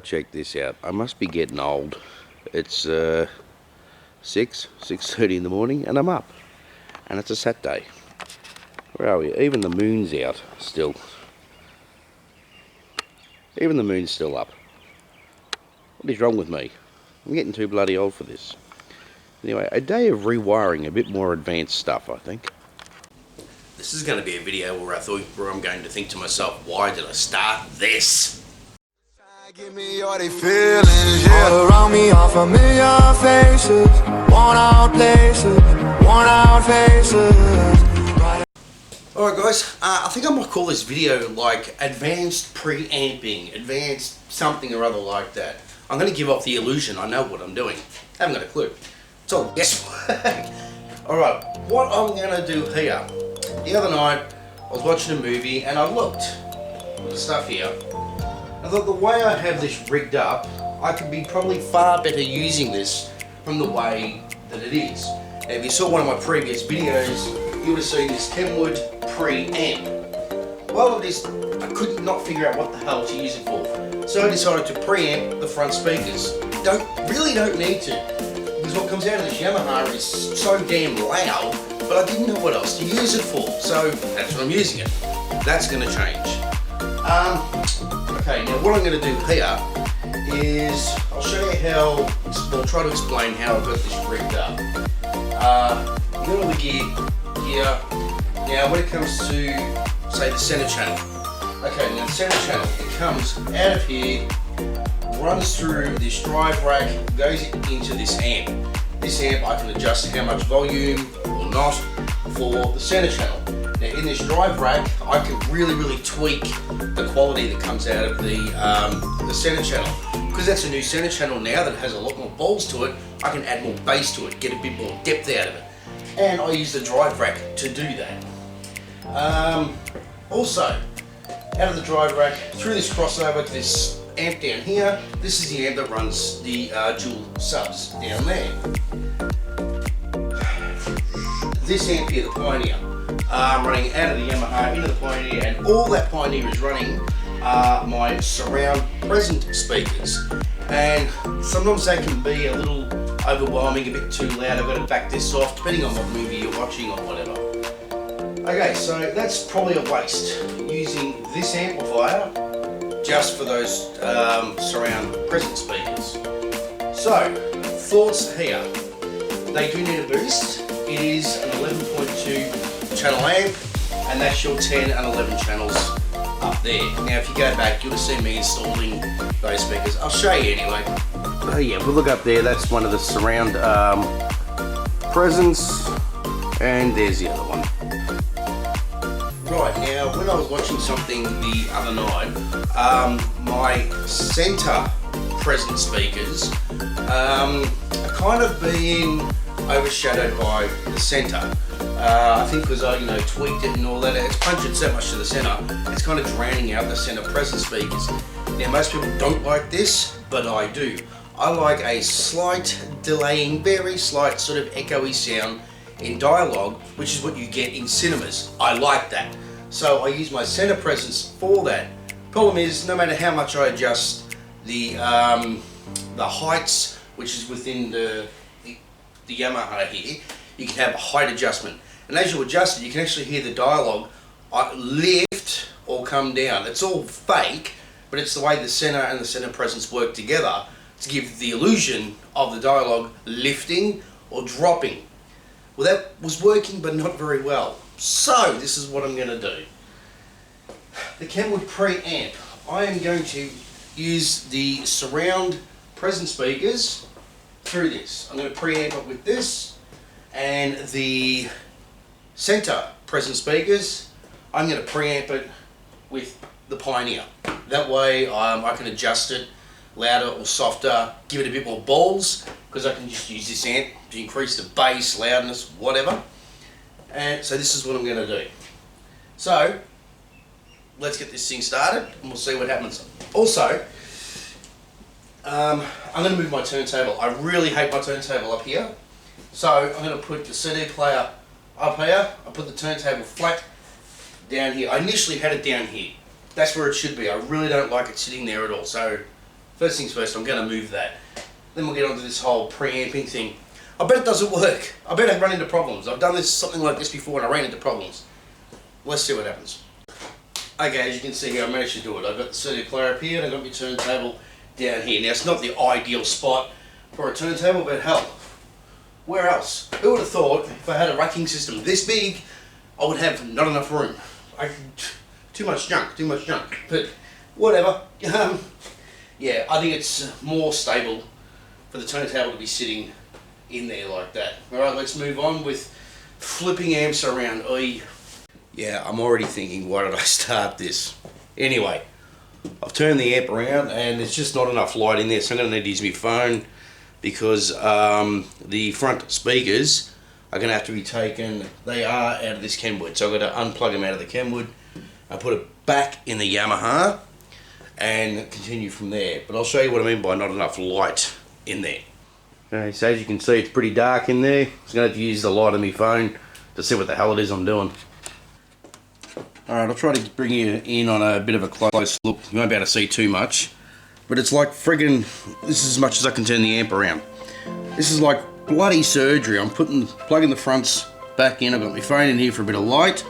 Check this out. I must be getting old. It's 6:30 in the morning and I'm up. And it's a Saturday. Where are we? Even the moon's out still. Even the moon's still up. What is wrong with me? I'm getting too bloody old for this. Anyway, a day of rewiring, a bit more advanced stuff, I think. This is going to be a video where I'm going to think to myself, why did I start this? Give me all they feelings, yeah. All around me are familiar faces, worn out places, worn out faces. Alright guys, I think I might call this video like advanced preamping, advanced something or other like that. I'm going to give off the illusion I know what I'm doing. I haven't got a clue. It's all guesswork. Alright, what I'm going to do here. The other night I was watching a movie and I looked at the stuff here. I thought the way I have this rigged up, I could be probably far better using this from the way that it is. Now, if you saw one of my previous videos, you would have seen this Kenwood preamp. Well, I could not figure out what the hell to use it for. So I decided to preamp the front speakers. Really don't need to, because what comes out of this Yamaha is so damn loud, but I didn't know what else to use it for. So that's what I'm using it. That's going to change. Okay, now what I'm going to do here is I'll show you how, I'll try to explain how I've got this rigged up. You've got all the gear here. Now when it comes to, say, the center channel. Okay, now the center channel, it comes out of here, runs through this drive rack, goes into this amp. This amp I can adjust how much volume or not for the center channel. Now in this drive rack, I can really tweak the quality that comes out of the center channel. Because that's a new center channel now that has a lot more balls to it, I can add more bass to it, get a bit more depth out of it. And I use the drive rack to do that. Also, out of the drive rack, through this crossover to this amp down here, this is the amp that runs the dual subs down there. This amp here, the Pioneer, running out of the Yamaha into the Pioneer, and all that Pioneer is running are my surround present speakers. And sometimes they can be a little overwhelming, a bit too loud. I've got to back this off, depending on what movie you're watching or whatever. Okay, so that's probably a waste, using this amplifier just for those surround present speakers. So, thoughts here. They do need a boost. It is an 11.2 channel amp, and that's your 10 and 11 channels up there. Now if you go back, you'll see me installing those speakers. I'll show you anyway. Oh yeah, we'll look up there, that's one of the surround presents, and there's the other one. Right, now when I was watching something the other night, my center present speakers are kind of being overshadowed by the center. I think because I tweaked it and all that, it's punched so much to the center, it's kind of drowning out the center present speakers. Now most people don't like this, but I do. I like a slight delaying, very slight sort of echoey sound in dialogue, which is what you get in cinemas. I like that. So I use my center presence for that. Problem is, no matter how much I adjust the heights, which is within the Yamaha here, you can have a height adjustment. And as you adjust it, you can actually hear the dialogue lift or come down. It's all fake, but it's the way the center and the center presence work together to give the illusion of the dialogue lifting or dropping. Well, that was working, but not very well. So this is what I'm going to do. The Kenwood preamp. I am going to use the surround present speakers through this. I'm going to preamp it with this, and the center present speakers, I'm going to preamp it with the Pioneer. That way I can adjust it louder or softer, give it a bit more balls, because I can just use this amp to increase the bass, loudness, whatever. And so this is what I'm going to do. So let's get this thing started and we'll see what happens. Also, I'm going to move my turntable. I really hate my turntable up here. So I'm going to put the CD player up here. I put the turntable flat down here. I initially had it down here. That's where it should be. I really don't like it sitting there at all. So first things first, I'm going to move that. Then we'll get onto this whole preamping thing. I bet it doesn't work. I bet I run into problems. I've done something like this before and I ran into problems. Let's see what happens. Okay, as you can see here, I managed to do it. I've got the Sony player up here and I've got my turntable down here. Now, it's not the ideal spot for a turntable, but hell, where else? Who would have thought if I had a racking system this big, I would have not enough room. Too much junk, but whatever. Yeah, I think it's more stable for the turntable to be sitting in there like that. Alright, let's move on with flipping amps around. Yeah, I'm already thinking, why did I start this? Anyway, I've turned the amp around and there's just not enough light in there, so I'm going to need to use my phone because the front speakers are going to have to be taken. They are out of this Kenwood, so I've got to unplug them out of the Kenwood and put it back in the Yamaha and continue from there. But I'll show you what I mean by not enough light in there. Okay, so as you can see, it's pretty dark in there. I'm going to have to use the light of my phone to see what the hell it is I'm doing. Alright, I'll try to bring you in on a bit of a close look. You won't be able to see too much. But it's like friggin', this is as much as I can turn the amp around. This is like bloody surgery. I'm plugging the fronts back in. I've got my phone in here for a bit of light.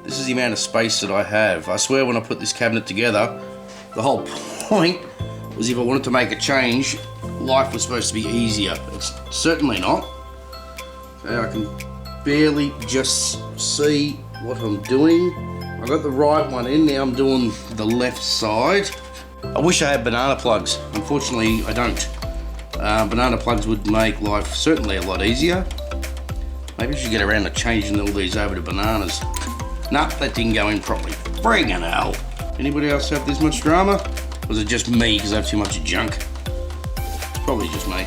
This is the amount of space that I have. I swear when I put this cabinet together, the whole point was if I wanted to make a change, life was supposed to be easier. It's certainly not. So I can barely just see what I'm doing. I got the right one in, now I'm doing the left side. I wish I had banana plugs. Unfortunately, I don't. Banana plugs would make life certainly a lot easier. Maybe I should get around to changing all these over to bananas. Nah, that didn't go in properly. Friggin' hell. Anybody else have this much drama? Or is it just me because I have too much junk? It's probably just me.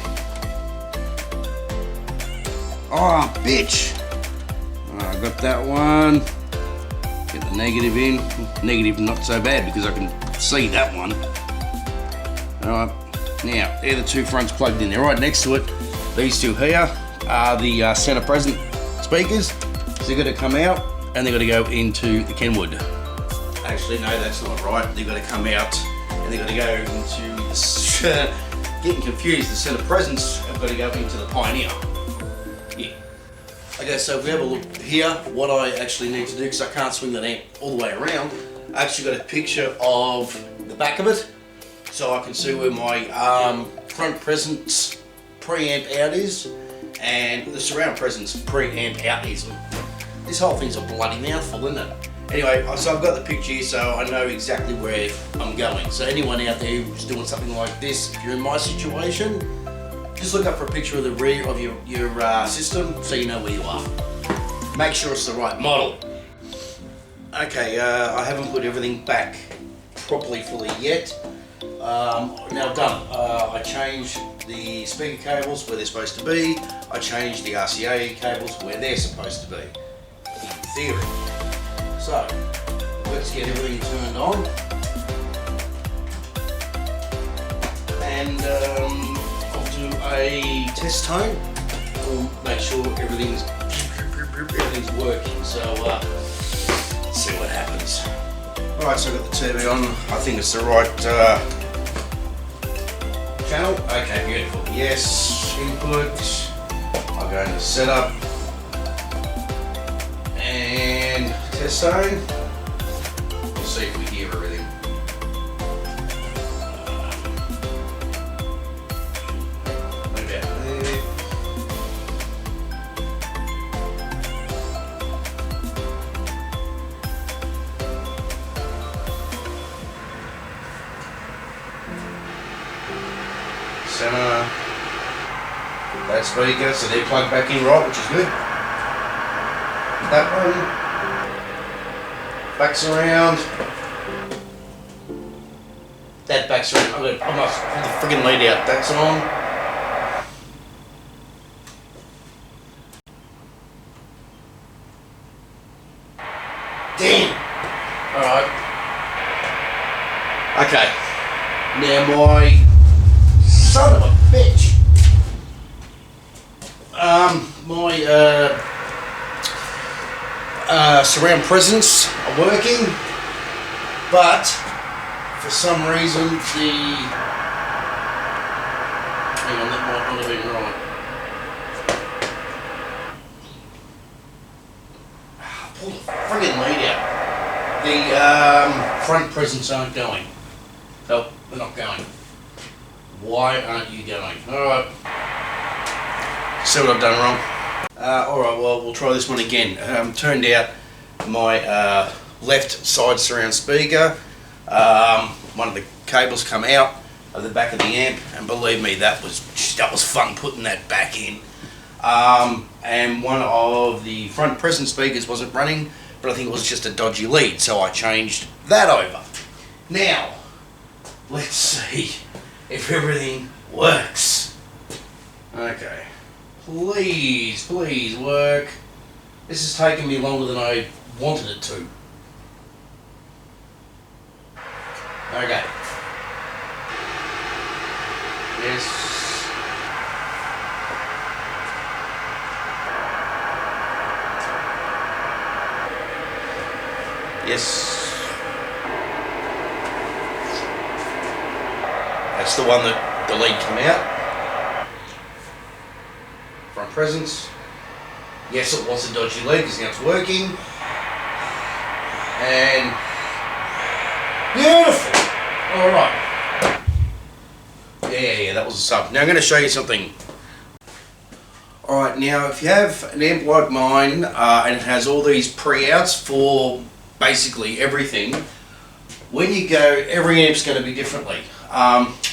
Oh, bitch! I got that one. Get the negative in. Negative not so bad because I can see that one. Alright, now, they're the two fronts plugged in. They're right next to it. These two here are the centre present speakers. So they've got to come out and they've got to go into the Kenwood. Actually, no, that's not right. They've got to come out and they've got to go into the... getting confused. The centre presents have got to go into the Pioneer. Yeah. Okay, so if we have a look here, what I actually need to do, because I can't swing that amp all the way around, I actually got a picture of the back of it, so I can see where my front presence preamp out is, and the surround presence preamp out is. This whole thing's a bloody mouthful, isn't it? Anyway, so I've got the picture here, so I know exactly where I'm going. So anyone out there who's doing something like this, if you're in my situation, just look up for a picture of the rear of your system so you know where you are. Make sure it's the right model. Okay, I haven't put everything back properly fully yet. Now done. I changed the speaker cables where they're supposed to be. I changed the RCA cables where they're supposed to be, in theory. So, let's get everything turned on. And I'll do a test tone. We'll make sure everything's working. So, let's see what happens. Alright, so I've got the TV on. I think it's the right channel. Okay, beautiful. Yes, input. I'll go into setup. And test zone. We'll see if we hear everything. Move out there. Center. That speaker, so they're plugged back in right, which is good. That one. Backs around. That backs around. I must put the friggin' lead out. That's on. Damn. Alright. Okay. Now my son of a bitch. My surround presence are working, but for some reason the... Hang on, that might not have been right. Pull the friggin' lead out. The front presents aren't going. So, they're not going. Why aren't you going? Alright. See what I've done wrong? Alright, well, we'll try this one again. Turned out my left side surround speaker, one of the cables come out of the back of the amp, and believe me, that was fun putting that back in. And one of the front present speakers wasn't running, but I think it was just a dodgy lead, so I changed that over. Now, let's see if everything works. Okay. Please, please work. This has taken me longer than I wanted it to. Okay. Yes. Yes. That's the one that the lead came out. Front presence. Yes, it was a dodgy lead because now it's working. And beautiful. All right. Yeah, that was a sub. Now I'm going to show you something. All right, now if you have an amp like mine and it has all these pre-outs for basically everything, when you go, every amp's going to be differently.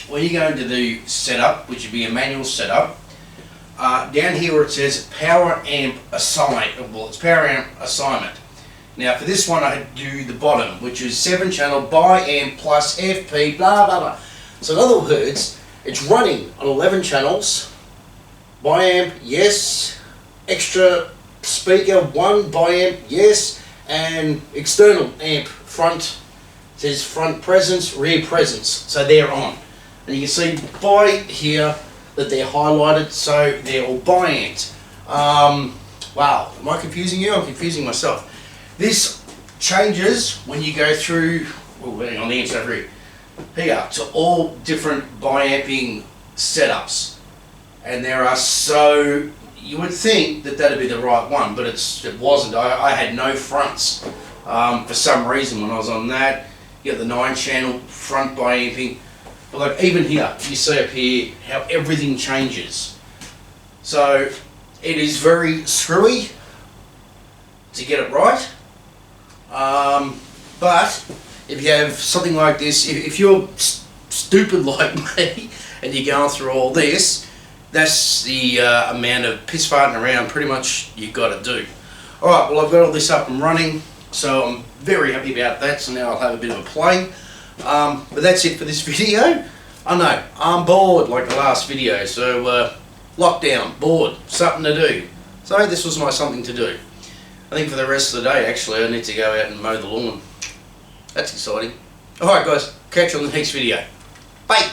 When you go into the setup, which would be a manual setup, down here where it says power amp assignment, well, it's power amp assignment. Now for this one I do the bottom, which is 7-channel bi amp plus FP blah blah blah. So in other words, it's running on 11 channels, bi amp yes, extra speaker 1 bi amp yes, and external amp front, it says front presence, rear presence, so they're on. And you can see by here that they're highlighted, so they're all bi-amped. Wow, am I confusing you? I'm confusing myself. This changes when you go through, oh, hang on, the amps over here, to all different bi-amping setups. And there are so, you would think that that'd be the right one, but it wasn't. I had no fronts for some reason when I was on that. You got the 9-channel front bi-amping. But like even here, you see up here how everything changes. So it is very screwy to get it right. But if you have something like this, if you're stupid like me and you're going through all this, that's the amount of piss farting around pretty much you've got to do. Alright, well I've got all this up and running, so I'm very happy about that, so now I'll have a bit of a play. But that's it for this video. I know, I'm bored like the last video, so lockdown, bored, something to do. So this was my something to do. I think for the rest of the day actually I need to go out and mow the lawn. That's exciting. Alright guys, catch you on the next video. Bye!